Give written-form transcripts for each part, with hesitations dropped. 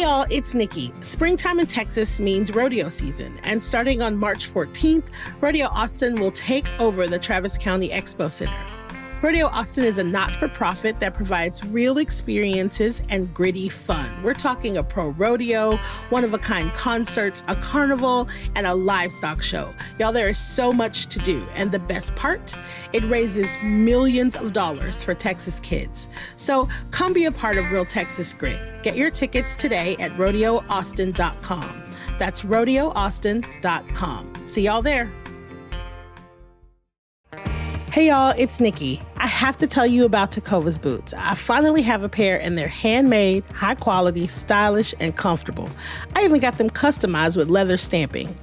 y'all, it's Nikki. Springtime in Texas means rodeo season, and starting on March 14th, Rodeo Austin will take over the Travis County Expo Center. Rodeo Austin is a not-for-profit that provides real experiences and gritty fun. We're talking a pro rodeo, one-of-a-kind concerts, a carnival, and a livestock show. Y'all, there is so much to do, and the best part? It raises millions of dollars for Texas kids. So come be a part of Real Texas Grit. Get your tickets today at rodeoaustin.com. That's rodeoaustin.com. See y'all there. Hey y'all, it's Nikki. I have to tell you about Tecovas boots. I finally have a pair and they're handmade, high quality, stylish, and comfortable. I even got them customized with leather stamping.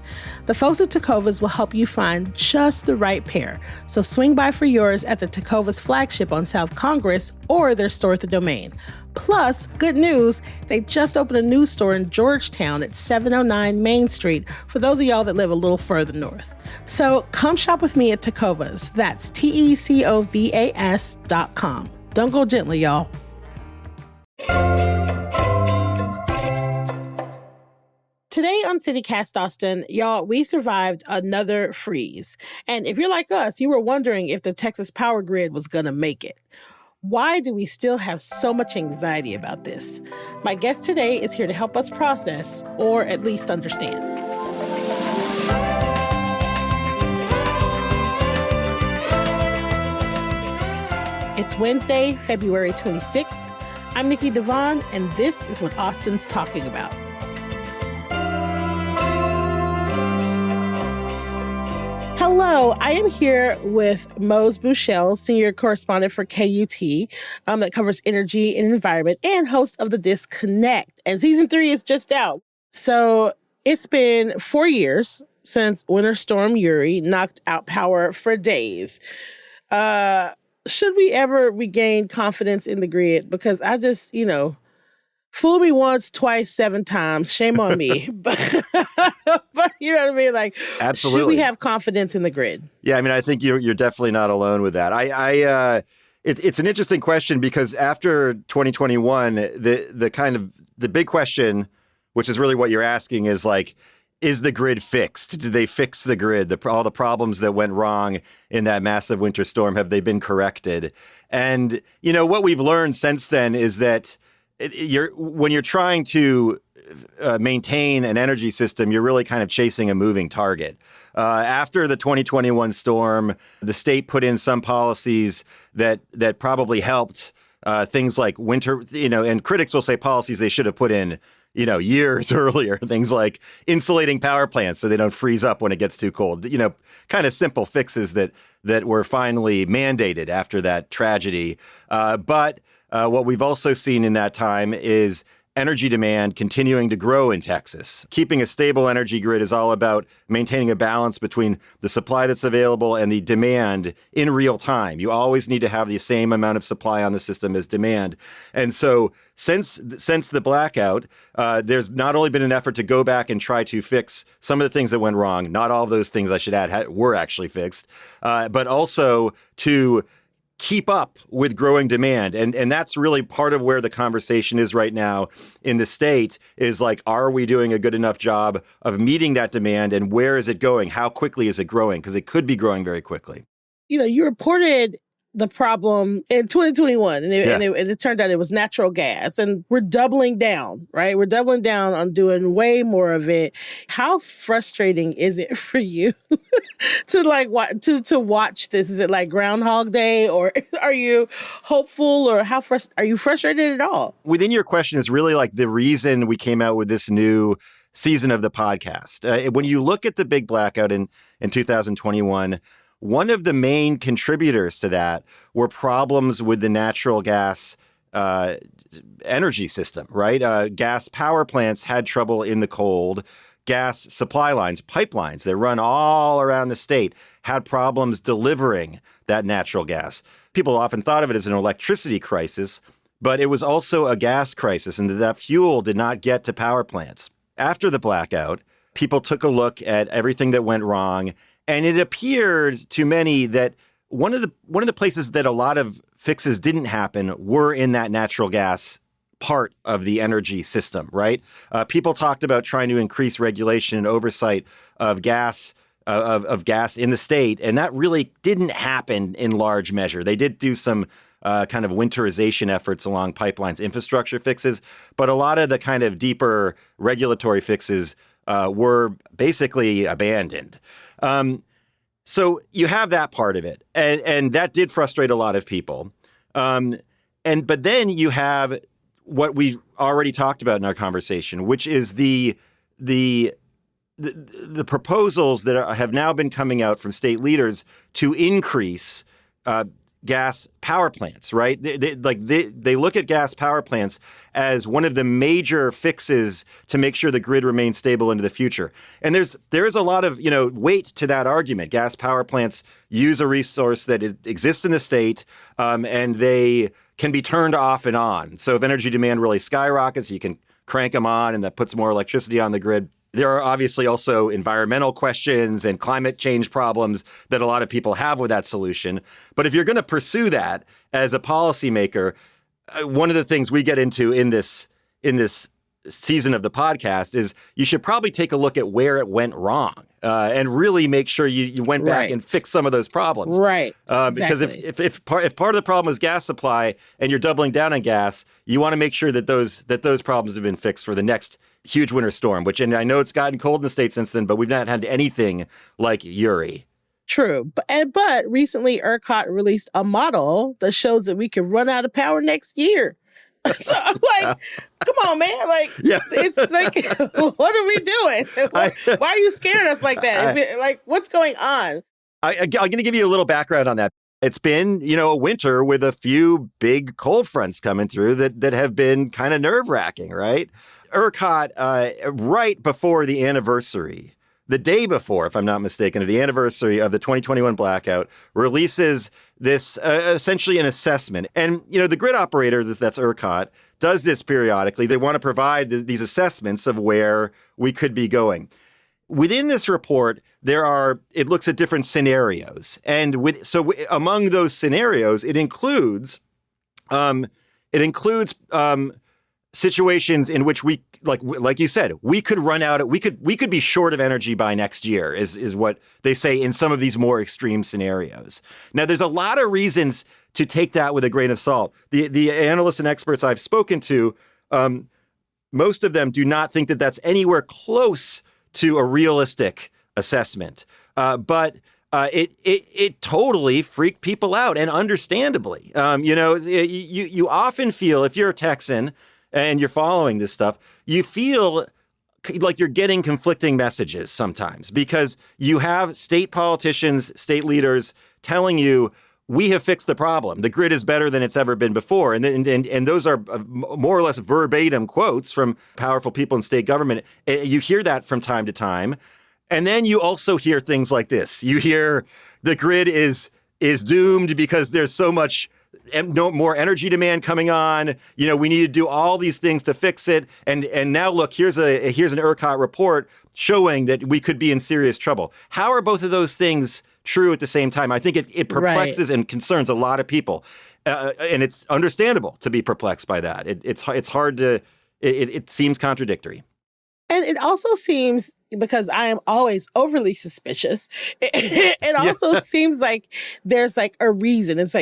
The folks at Tecovas will help you find just the right pair. So swing by for yours at the Tecovas flagship on South Congress or their store at the Domain. Plus, good news, they just opened a new store in Georgetown at 709 Main Street for those of y'all that live a little further north. So come shop with me at Tecovas. That's TECOVAS.com. Don't go gently, y'all. Today on CityCast Austin, y'all, we survived another freeze. And if you're like us, you were wondering if the Texas power grid was going to make it. Why do we still have so much anxiety about this? My guest today is here to help us process, or at least understand. It's Wednesday, February 26th. I'm Nikki Devon, and this is what Austin's talking about. Hello, I am here with Mose Buchel, senior correspondent for KUT, that covers energy and environment, and host of The Disconnect. And season 3 is just out. So it's been 4 years since Winter Storm Uri knocked out power for days. Should we ever regain confidence in the grid? Because I just, fool me once, twice, 7 times. Shame on me. but you know what I mean? Like, absolutely. Should we have confidence in the grid? Yeah, I mean, I think you're definitely not alone with that. It's an interesting question because after 2021, the big question, which is really what you're asking, is like, is the grid fixed? Did they fix the grid? All the problems that went wrong in that massive winter storm, have they been corrected? And, what we've learned since then is that when you're trying to maintain an energy system, you're really kind of chasing a moving target. After the 2021 storm, the state put in some policies that probably helped things like winter, and critics will say policies they should have put in, years earlier, things like insulating power plants so they don't freeze up when it gets too cold, kind of simple fixes that were finally mandated after that tragedy. But what we've also seen in that time is energy demand continuing to grow in Texas. Keeping a stable energy grid is all about maintaining a balance between the supply that's available and the demand in real time. You always need to have the same amount of supply on the system as demand. And so since the blackout, there's not only been an effort to go back and try to fix some of the things that went wrong, not all of those things, I should add, were actually fixed, but also to keep up with growing demand. And that's really part of where the conversation is right now in the state is like, are we doing a good enough job of meeting that demand and where is it going? How quickly is it growing? Because it could be growing very quickly. You reported the problem in 2021 and it turned out it was natural gas, and we're doubling down, right? We're doubling down on doing way more of it. How frustrating is it for you to watch this? Is it like Groundhog Day, or are you hopeful, or are you frustrated at all? Within your question is really like the reason we came out with this new season of the podcast. When you look at the big blackout in 2021, one of the main contributors to that were problems with the natural gas energy system, right? Gas power plants had trouble in the cold. Gas supply lines, pipelines that run all around the state had problems delivering that natural gas. People often thought of it as an electricity crisis, but it was also a gas crisis, and that fuel did not get to power plants. After the blackout, people took a look at everything that went wrong, and it appeared to many that one of the places that a lot of fixes didn't happen were in that natural gas part of the energy system, right? People talked about trying to increase regulation and oversight of gas in the state, and that really didn't happen in large measure. They did do some kind of winterization efforts along pipelines, infrastructure fixes, but a lot of the kind of deeper regulatory fixes were basically abandoned. So you have that part of it, and that did frustrate a lot of people. But then you have what we already talked about in our conversation, which is the proposals that have now been coming out from state leaders to increase gas power plants, right? They look at gas power plants as one of the major fixes to make sure the grid remains stable into the future. And there is a lot of weight to that argument. Gas power plants use a resource that exists in the state, and they can be turned off and on. So if energy demand really skyrockets, you can crank them on, and that puts more electricity on the grid. There are obviously also environmental questions and climate change problems that a lot of people have with that solution. But if you're going to pursue that as a policymaker, one of the things we get into in this season of the podcast is you should probably take a look at where it went wrong and really make sure you went back and fixed some of those problems. Right. Because if part of the problem is gas supply and you're doubling down on gas, you want to make sure that those problems have been fixed for the next huge winter storm, and I know it's gotten cold in the state since then, but we've not had anything like Uri. True. But recently ERCOT released a model that shows that we could run out of power next year. So I'm like, come on, man. It's like, what are we doing? Why are you scaring us like that? What's going on? I'm going to give you a little background on that. It's been, a winter with a few big cold fronts coming through that have been kind of nerve-wracking, right? ERCOT, right before the anniversary, the day before, if I'm not mistaken, of the anniversary of the 2021 blackout, releases this essentially an assessment. And, the grid operator, that's ERCOT, does this periodically. They want to provide these assessments of where we could be going. Within this report, it looks at different scenarios. And among those scenarios, it includes situations in which we, like you said, we could run out. We could be short of energy by next year, is what they say in some of these more extreme scenarios. Now, there's a lot of reasons to take that with a grain of salt. The analysts and experts I've spoken to, most of them do not think that that's anywhere close to a realistic assessment. But it totally freaked people out, and understandably. You often feel, if you're a Texan and you're following this stuff, you feel like you're getting conflicting messages sometimes, because you have state politicians, state leaders telling you, we have fixed the problem. The grid is better than it's ever been before. And those are more or less verbatim quotes from powerful people in state government. You hear that from time to time. And then you also hear things like this. You hear the grid is doomed because there's so much no more energy demand coming on. We need to do all these things to fix it. And now look, here's an ERCOT report showing that we could be in serious trouble. How are both of those things true at the same time? I think it perplexes and concerns a lot of people. And it's understandable to be perplexed by that. It's hard to, it seems contradictory. And it also seems, because I am always overly suspicious, it also seems like there's a reason. It's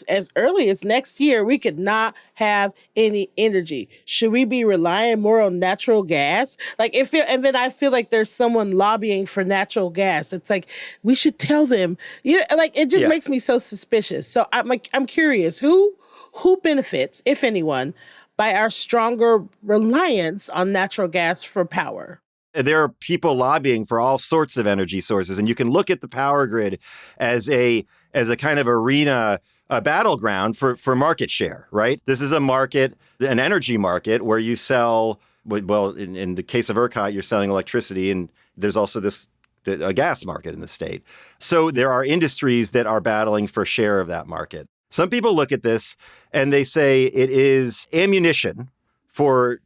as early as next year, we could not have any energy. Should we be relying more on natural gas? And then I feel like there's someone lobbying for natural gas. It's like, we should tell them. It just makes me so suspicious. So I'm curious, who benefits, if anyone, by our stronger reliance on natural gas for power? There are people lobbying for all sorts of energy sources, and you can look at the power grid as a kind of arena, a battleground for market share, right? This is a market, an energy market, where you sell, well, in the case of ERCOT, you're selling electricity, and there's also a gas market in the state. So there are industries that are battling for share of that market. Some people look at this and they say it is ammunition for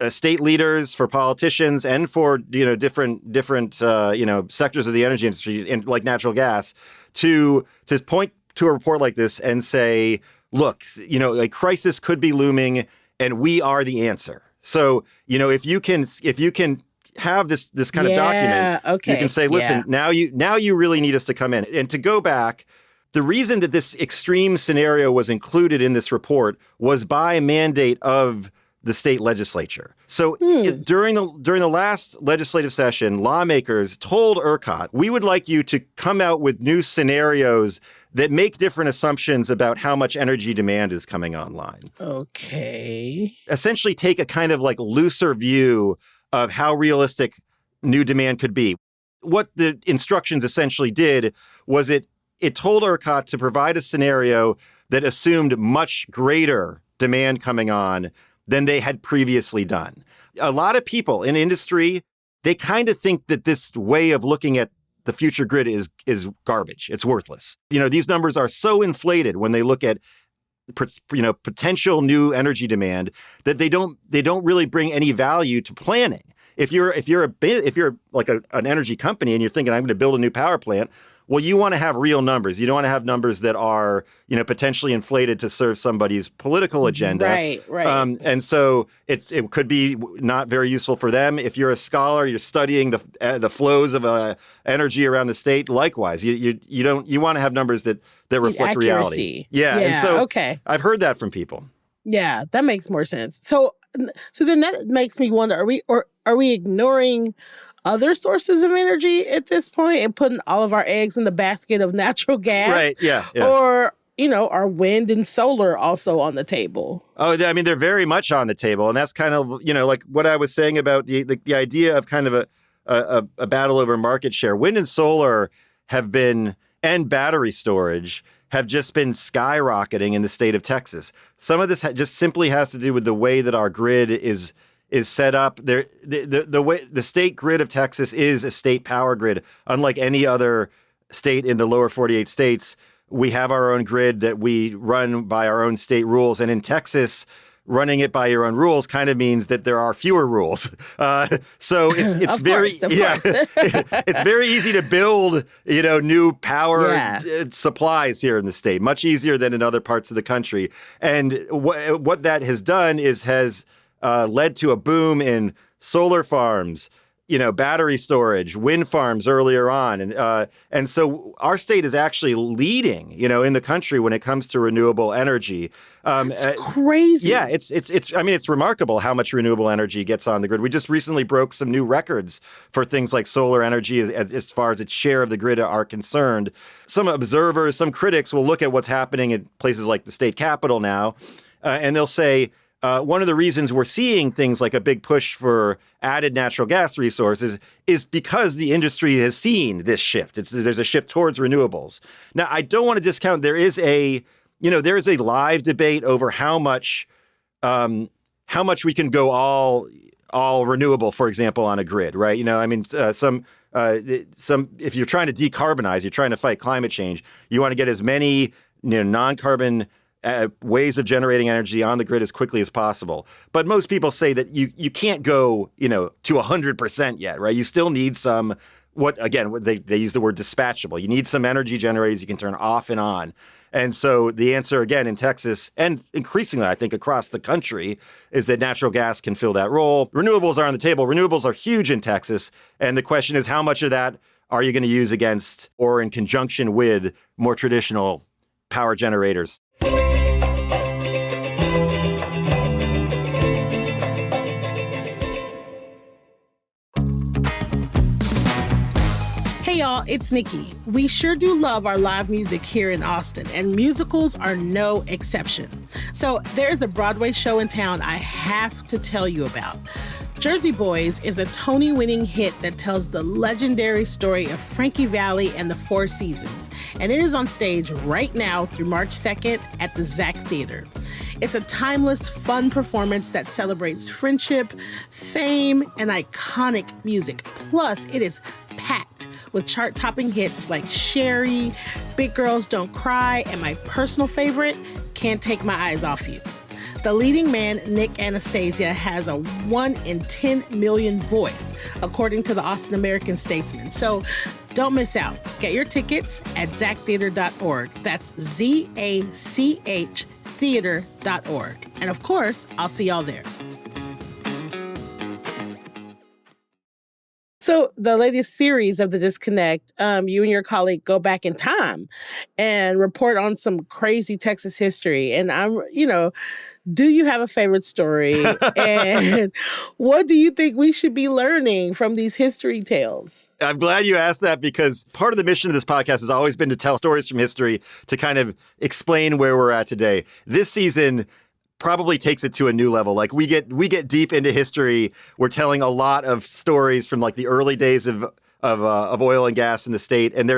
state leaders, for politicians, and for different sectors of the energy industry, like natural gas, to point to a report like this and say, look, a crisis could be looming and we are the answer. So, if you can have this kind of document, you can say, listen, now you really need us to come in. And to go back, the reason that this extreme scenario was included in this report was by mandate of the state legislature. So during the last legislative session, lawmakers told ERCOT, we would like you to come out with new scenarios that make different assumptions about how much energy demand is coming online. Okay. Essentially take a kind of like looser view of how realistic new demand could be. What the instructions essentially did was it told ERCOT to provide a scenario that assumed much greater demand coming on than they had previously done. A lot of people in industry, they kind of think that this way of looking at the future grid is garbage. It's worthless. These numbers are so inflated when they look at potential new energy demand that they don't really bring any value to planning. If you're like an energy company and you're thinking, I'm going to build a new power plant, well, you want to have real numbers. You don't want to have numbers that are, potentially inflated to serve somebody's political agenda. Right. And so it could be not very useful for them. If you're a scholar, you're studying the flows of energy around the state. Likewise, you want to have numbers that reflect reality. Yeah. And so I've heard that from people. Yeah, that makes more sense. So then that makes me wonder: are we ignoring other sources of energy at this point and putting all of our eggs in the basket of natural gas? Right. Yeah. Or are wind and solar also on the table? Oh, I mean, they're very much on the table, and that's kind of like what I was saying about the idea of kind of a battle over market share. Wind and solar have been, and battery storage have just been skyrocketing in the state of Texas. Some of this just simply has to do with the way that our grid is set up. The way the state grid of Texas is a state power grid. Unlike any other state in the lower 48 states, we have our own grid that we run by our own state rules. And in Texas, running it by your own rules kind of means that there are fewer rules. So it's very it's very easy to build new power supplies here in the state, much easier than in other parts of the country. And what that has done has led to a boom in solar farms, battery storage, wind farms earlier on. And so our state is actually leading, in the country when it comes to renewable energy. That's crazy. Yeah, it's remarkable how much renewable energy gets on the grid. We just recently broke some new records for things like solar energy as far as its share of the grid are concerned. Some observers, some critics will look at what's happening in places like the state capitol now, and they'll say, one of the reasons we're seeing things like a big push for added natural gas resources is because the industry has seen this shift. There's a shift towards renewables. Now, I don't want to discount there is a live debate over how much we can go all renewable, for example, on a grid, right? Some if you're trying to decarbonize, you're trying to fight climate change, you want to get as many non-carbon ways of generating energy on the grid as quickly as possible. But most people say that you can't go, to 100% yet, right? You still need some, they use the word dispatchable. You need some energy generators you can turn off and on. And so the answer, again, in Texas, and increasingly, I think, across the country, is that natural gas can fill that role. Renewables are on the table. Renewables are huge in Texas. And the question is, how much of that are you going to use against or in conjunction with more traditional power generators? Hey y'all, it's Nikki. We sure do love our live music here in Austin, and musicals are no exception. So there's a Broadway show in town I have to tell you about. Jersey Boys is a Tony-winning hit that tells the legendary story of Frankie Valli and the Four Seasons, and it is on stage right now through March 2nd at the Zach Theater. It's a timeless, fun performance that celebrates friendship, fame, and iconic music. Plus, it is packed with chart-topping hits like Sherry, Big Girls Don't Cry, and my personal favorite, Can't Take My Eyes Off You. The leading man, Nick Anastasia, has a 1 in 10 million voice, according to the Austin American-Statesman. So don't miss out. Get your tickets at zachtheater.org. That's ZACHTheater.org. theater.org. And of course, I'll see y'all there. So the latest series of The Disconnect, you and your colleague go back in time and report on some crazy Texas history. And do you have a favorite story? And what do you think we should be learning from these history tales? I'm glad you asked that, because part of the mission of this podcast has always been to tell stories from history to kind of explain where we're at today. This season probably takes it to a new level. Like we get deep into history. We're telling a lot of stories from like the early days of oil and gas in the state, and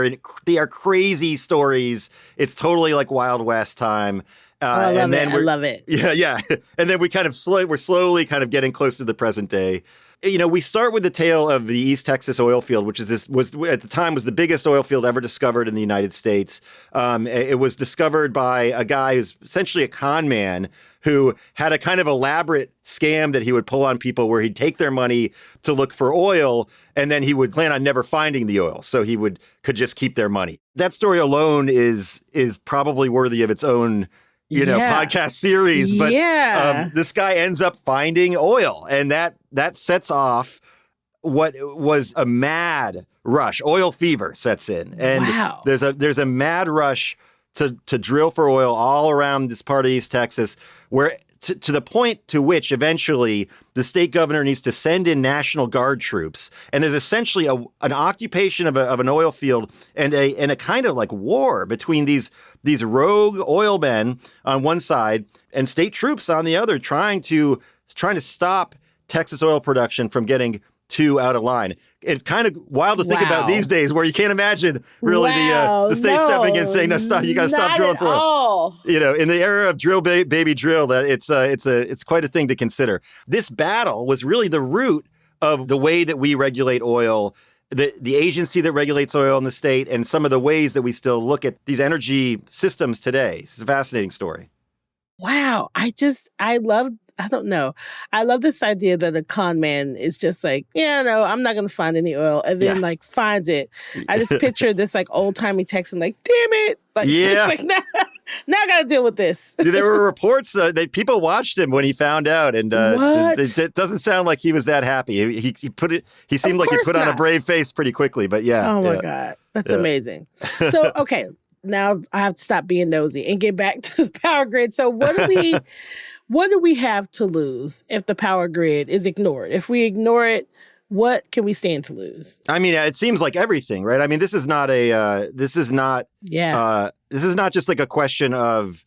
they are crazy stories. It's totally like Wild West time. I love it. Yeah. And then we're slowly kind of getting close to the present day. We start with the tale of the East Texas oil field, which was at the time the biggest oil field ever discovered in the United States. It was discovered by a guy who's essentially a con man who had a kind of elaborate scam that he would pull on people where he'd take their money to look for oil, and then he would plan on never finding the oil, so he could just keep their money. That story alone is probably worthy of its own podcast series. But this guy ends up finding oil, and that sets off what was a mad rush. Oil fever sets in, and there's a mad rush to drill for oil all around this part of East Texas, where to the point to which eventually the state governor needs to send in National Guard troops. And there's essentially an occupation of an oil field and a kind of like war between these rogue oil men on one side and state troops on the other, trying to stop Texas oil production from getting too out of line. It's kind of wild to think about these days, where you can't imagine really the state stepping in and saying, "No, stop! You got to stop drilling for oil." In the era of drill, baby, drill, that it's quite a thing to consider. This battle was really the root of the way that we regulate oil, the agency that regulates oil in the state, and some of the ways that we still look at these energy systems today. It's a fascinating story. Wow. I don't know. I love this idea that a con man is just like, I'm not going to find any oil, and then finds it. I just picture this like old timey Texan, like, damn it. Like, just like, now I got to deal with this. There were reports that people watched him when he found out, and it doesn't sound like he was that happy. He seemed like he put on a brave face pretty quickly, but yeah. Oh my God. That's amazing. So, okay, now I have to stop being nosy and get back to the power grid. So what do we have to lose if the power grid is ignored? If we ignore it, what can we stand to lose? I mean, it seems like everything, right? I mean, this is not just like a question of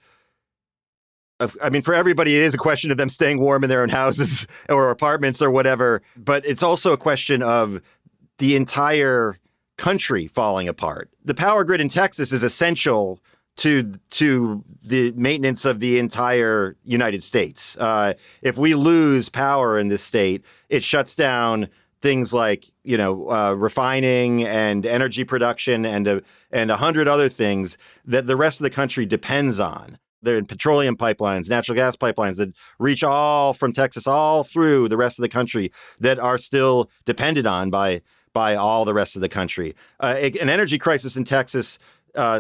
for everybody, it is a question of them staying warm in their own houses or apartments or whatever. But it's also a question of the entire country falling apart. The power grid in Texas is essential to the maintenance of the entire United States. If we lose power in this state, it shuts down things like refining and energy production and 100 other things that the rest of the country depends on. There are petroleum pipelines, natural gas pipelines that reach all from Texas all through the rest of the country that are still depended on by all the rest of the country. An energy crisis in Texas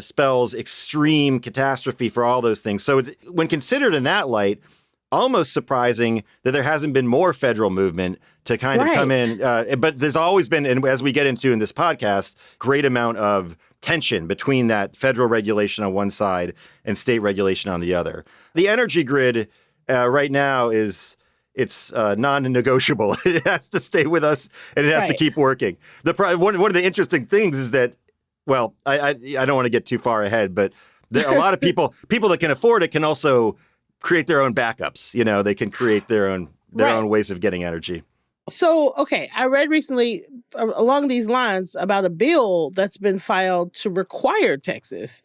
spells extreme catastrophe for all those things. So when considered in that light, almost surprising that there hasn't been more federal movement to kind of come in. But there's always been, and as we get into in this podcast, great amount of tension between that federal regulation on one side and state regulation on the other. The energy grid right now it's non-negotiable. It has to stay with us, and it has to keep working. One of the interesting things is that, well, I don't want to get too far ahead, but there are a lot of people that can afford it can also create their own backups. They can create their own ways of getting energy. So, okay, I read recently along these lines about a bill that's been filed to require Texas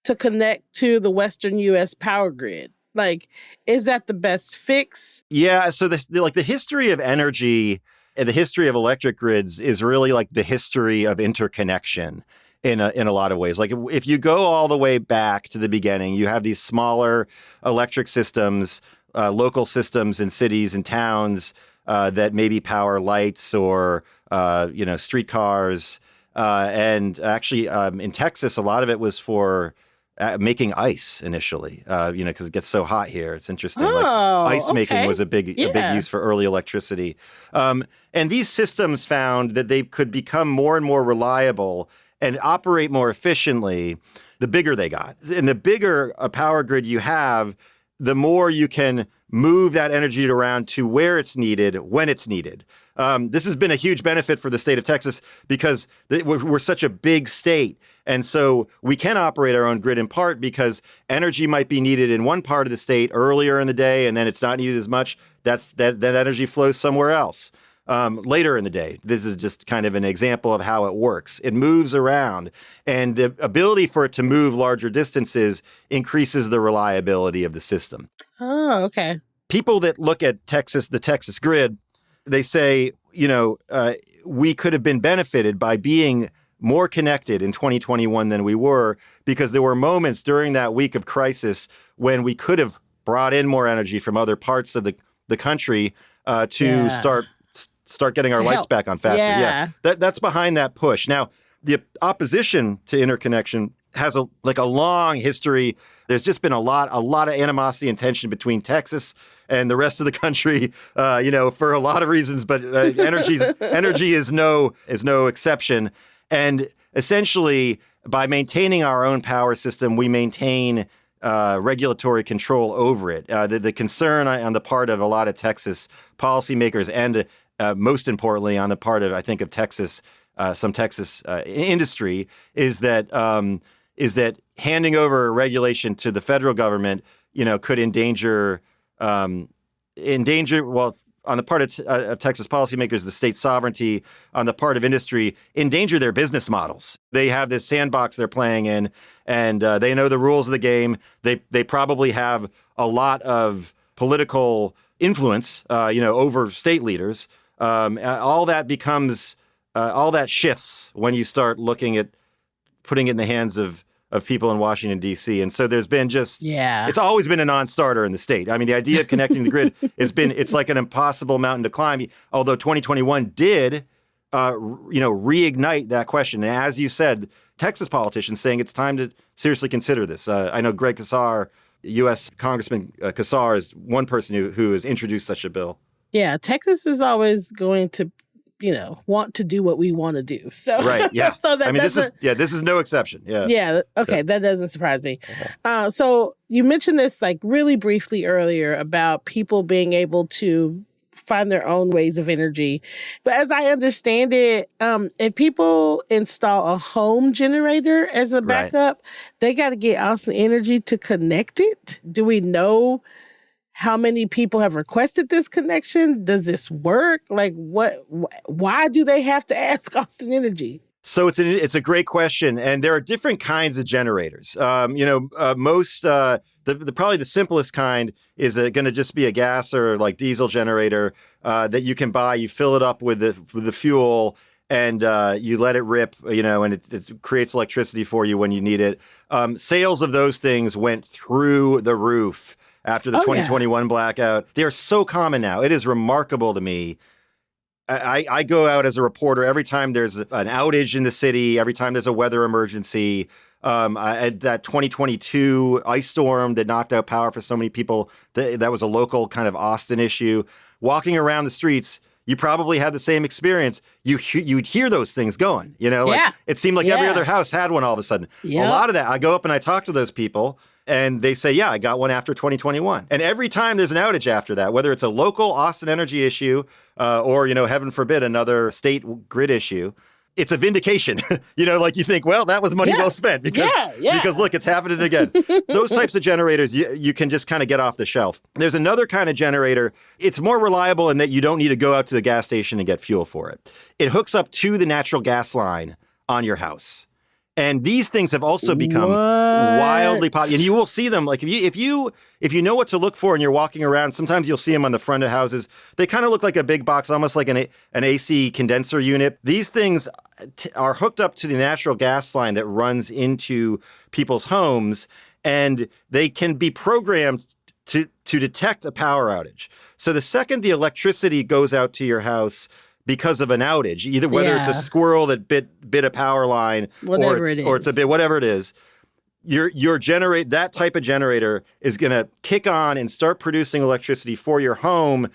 to connect to the Western U.S. power grid. Like, is that the best fix? Yeah. So the history of energy and the history of electric grids is really like the history of interconnection in a lot of ways. Like if you go all the way back to the beginning, you have these smaller electric systems, local systems in cities and towns that maybe power lights or streetcars. And actually, in Texas, a lot of it was for making ice initially, because it gets so hot here. It's interesting. Oh, like ice making okay. was a big use for early electricity. And these systems found that they could become more and more reliable and operate more efficiently the bigger they got. And the bigger a power grid you have, the more you can move that energy around to where it's needed, when it's needed. This has been a huge benefit for the state of Texas because we're such a big state. And so we can operate our own grid in part because energy might be needed in one part of the state earlier in the day, and then it's not needed as much. That energy flows somewhere else later in the day. This is just kind of an example of how it works. It moves around, and the ability for it to move larger distances increases the reliability of the system. Oh, okay. People that look at the Texas grid, they say, we could have been benefited by being more connected in 2021 than we were, because there were moments during that week of crisis when we could have brought in more energy from other parts of the country to start getting our lights back on faster. Yeah. That's behind that push. Now, the opposition to interconnection has a long history. There's just been a lot of animosity and tension between Texas and the rest of the country, for a lot of reasons. But energy is no exception. And essentially, by maintaining our own power system, we maintain regulatory control over it. The concern on the part of a lot of Texas policymakers, and most importantly on the part of, I think, of Texas, some Texas industry, is that handing over regulation to the federal government, could endanger, on the part of Texas policymakers, the state sovereignty, on the part of industry, endanger their business models. They have this sandbox they're playing in, and they know the rules of the game. They probably have a lot of political influence, over state leaders. All that shifts when you start looking at putting it in the hands of people in Washington, D.C. And so there's been it's always been a non-starter in the state. I mean, the idea of connecting the grid it's like an impossible mountain to climb, although 2021 did, reignite that question. And as you said, Texas politicians saying it's time to seriously consider this. I know Greg Casar, U.S. Congressman Casar, is one person who has introduced such a bill. Yeah, Texas is always going to want to do what we want to do. So right, yeah. So that this is no exception. Yeah. Yeah. Okay, that doesn't surprise me. So you mentioned this really briefly earlier about people being able to find their own ways of energy. But as I understand it, if people install a home generator as a backup, they got to get Austin Energy to connect it. Do we know how many people have requested this connection? Does this work? Why do they have to ask Austin Energy? So it's a great question, and there are different kinds of generators. Most probably the simplest kind is going to just be a gas or diesel generator that you can buy. You fill it up with the fuel, and you let it rip. And it creates electricity for you when you need it. Sales of those things went through the roof after the 2021 blackout. They are so common now. It is remarkable to me. I go out as a reporter every time there's an outage in the city, every time there's a weather emergency. That 2022 ice storm that knocked out power for so many people, that was a local kind of Austin issue. Walking around the streets, you probably had the same experience. You'd hear those things going, It seemed like every other house had one all of a sudden. Yep. A lot of that, I go up and I talk to those people, and they say, I got one after 2021. And every time there's an outage after that, whether it's a local Austin Energy issue or, heaven forbid, another state grid issue, it's a vindication. You think, well, that was money well spent because look, it's happening again. Those types of generators, you can just kind of get off the shelf. There's another kind of generator. It's more reliable in that you don't need to go out to the gas station and get fuel for it. It hooks up to the natural gas line on your house. And these things have also become wildly popular. And you will see them, if you know what to look for and you're walking around, sometimes you'll see them on the front of houses. They kind of look like a big box, almost like an AC condenser unit. These things are hooked up to the natural gas line that runs into people's homes, and they can be programmed to detect a power outage. So the second the electricity goes out to your house because of an outage, whether it's a squirrel that bit a power line, or it's a bit, whatever it is, that type of generator is going to kick on and start producing electricity for your home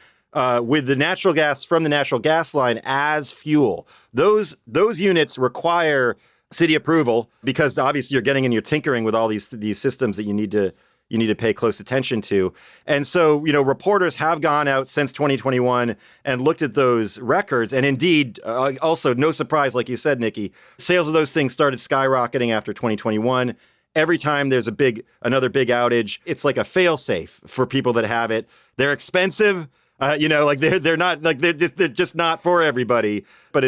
with the natural gas from the natural gas line as fuel. Those units require city approval because obviously you're getting in, you're tinkering with all these systems that you need to pay close attention to. And so, reporters have gone out since 2021 and looked at those records. And indeed, also no surprise, like you said, Nikki, sales of those things started skyrocketing after 2021. Every time there's another big outage, it's like a fail-safe for people that have it. They're expensive, they're not like they're just not for everybody. But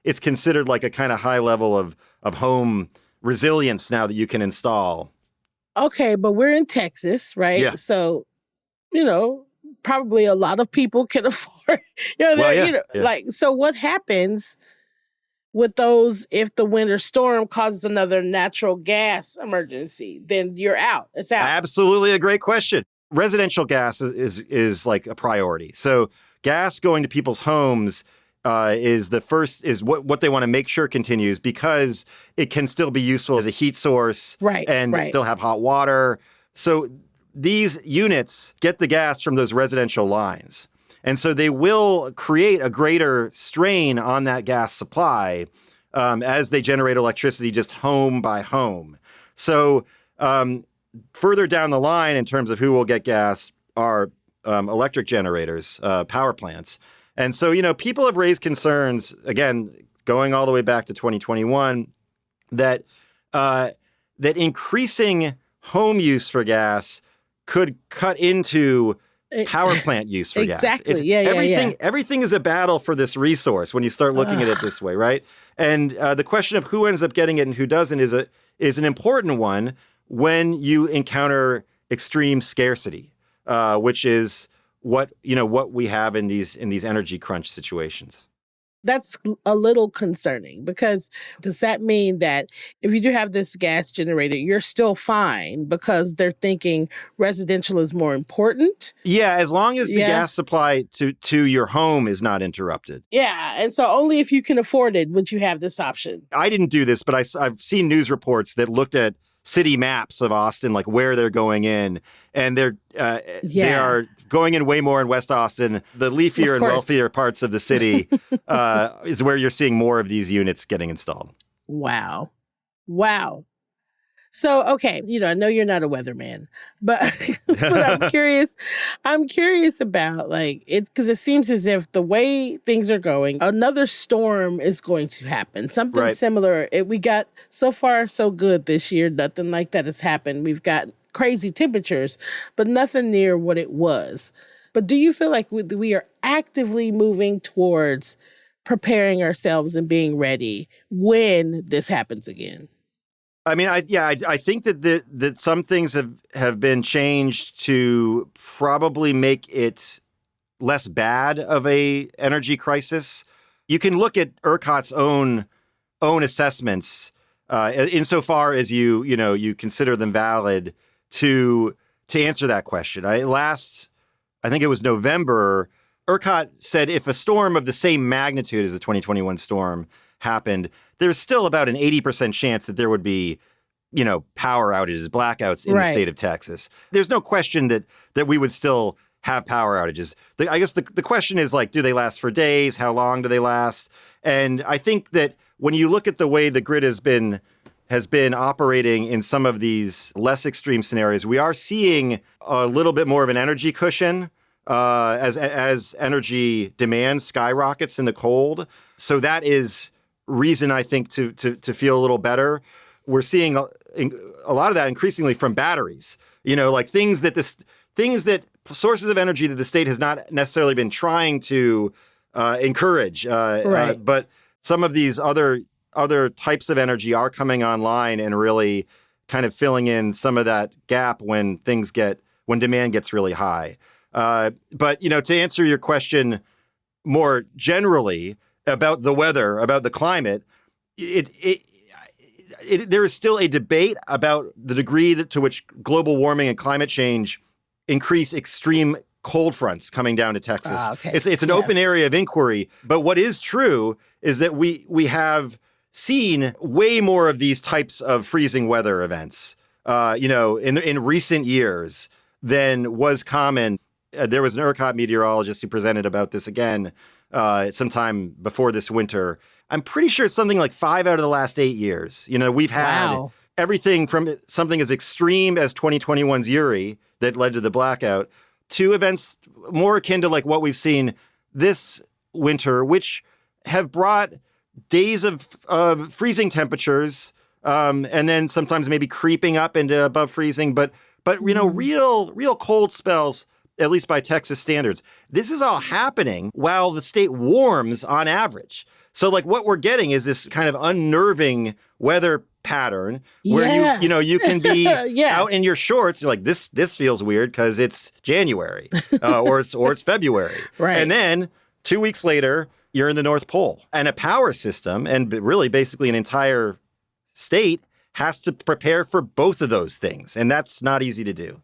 it's considered like a kind of high level of home resilience now that you can install. Okay, but we're in Texas, right? Yeah. So, probably a lot of people can afford. So what happens with those if the winter storm causes another natural gas emergency? Then you're out. It's out. Absolutely a great question. Residential gas is like a priority. So gas going to people's homes is what they want to make sure continues because it can still be useful as a heat source and still have hot water. So these units get the gas from those residential lines. And so they will create a greater strain on that gas supply as they generate electricity just home by home. So further down the line in terms of who will get gas are electric generators, power plants. And so, people have raised concerns, again, going all the way back to 2021, that increasing home use for gas could cut into power plant use for gas. Exactly. Everything is a battle for this resource when you start looking at it this way, right? And the question of who ends up getting it and who doesn't is an important one when you encounter extreme scarcity, which is what we have in these energy crunch situations. That's a little concerning because does that mean that if you do have this gas generator, you're still fine because they're thinking residential is more important? Yeah, as long as the gas supply to your home is not interrupted. Yeah, and so only if you can afford it would you have this option. I didn't do this, but I've seen news reports that looked at city maps of Austin, like where they're going in, and they are going in way more in West Austin. The leafier and wealthier parts of the city is where you're seeing more of these units getting installed. Wow. So, okay, I know you're not a weatherman, but I'm curious. I'm curious about because it seems as if the way things are going, another storm is going to happen. Something similar. We got so far so good this year. Nothing like that has happened. We've got crazy temperatures, but nothing near what it was. But do you feel like we are actively moving towards preparing ourselves and being ready when this happens again? I mean, I think that some things have been changed to probably make it less bad of a energy crisis. You can look at ERCOT's own assessments insofar as you consider them valid to answer that question. I think it was November, ERCOT said if a storm of the same magnitude as the 2021 storm happened, there's still about an 80% chance that there would be, power outages, blackouts in the state of Texas. There's no question that we would still have power outages. I guess the question is do they last for days? How long do they last? And I think that when you look at the way the grid has been operating in some of these less extreme scenarios, we are seeing a little bit more of an energy cushion as energy demand skyrockets in the cold. So that is reason, I think, to feel a little better. We're seeing a lot of that increasingly from batteries, things that sources of energy that the state has not necessarily been trying to encourage. But some of these other types of energy are coming online and really kind of filling in some of that gap when demand gets really high. But to answer your question more generally about the weather, about the climate, there is still a debate about the degree to which global warming and climate change increase extreme cold fronts coming down to Texas. It's an open area of inquiry. But what is true is that we have seen way more of these types of freezing weather events in recent years than was common. There was an ERCOT meteorologist who presented about this again sometime before this winter. I'm pretty sure it's something like 5 out of the last 8 years. We've had everything from something as extreme as 2021's Uri that led to the blackout to events more akin to like what we've seen this winter, which have brought days of freezing temperatures and then sometimes maybe creeping up into above freezing, but real cold spells, at least by Texas standards. This is all happening while the state warms on average. So like what we're getting is this kind of unnerving weather pattern where you can be out in your shorts. You're like, this feels weird because it's January or it's February. Right. And then 2 weeks later, you're in the North Pole, and a power system and really basically an entire state has to prepare for both of those things. And that's not easy to do.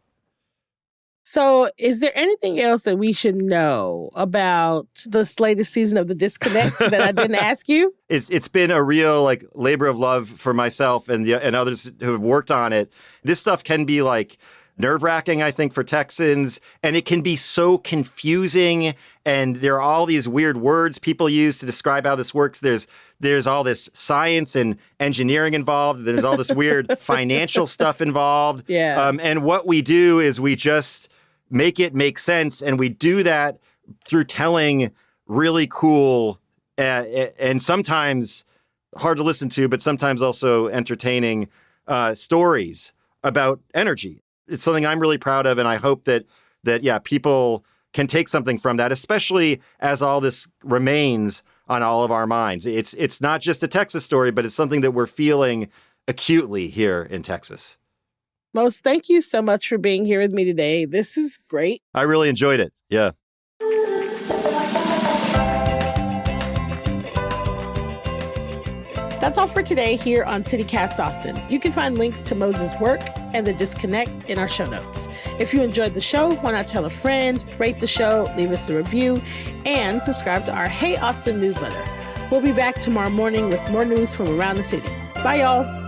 So is there anything else that we should know about this latest season of The Disconnect that I didn't ask you? It's been a real like labor of love for myself and others who have worked on it. This stuff can be like nerve-wracking, I think, for Texans, and it can be so confusing. And there are all these weird words people use to describe how this works. There's all this science and engineering involved. There's all this weird financial stuff involved. Yeah. And what we do is we just make it make sense, and we do that through telling really cool and sometimes hard to listen to, but sometimes also entertaining stories about energy. It's something I'm really proud of, and I hope that people can take something from that, especially as all this remains on all of our minds. It's not just a Texas story, but it's something that we're feeling acutely here in Texas. Mose, thank you so much for being here with me today. This is great. I really enjoyed it. Yeah. That's all for today here on CityCast Austin. You can find links to Mose's work and The Disconnect in our show notes. If you enjoyed the show, why not tell a friend, rate the show, leave us a review, and subscribe to our Hey Austin newsletter. We'll be back tomorrow morning with more news from around the city. Bye, y'all.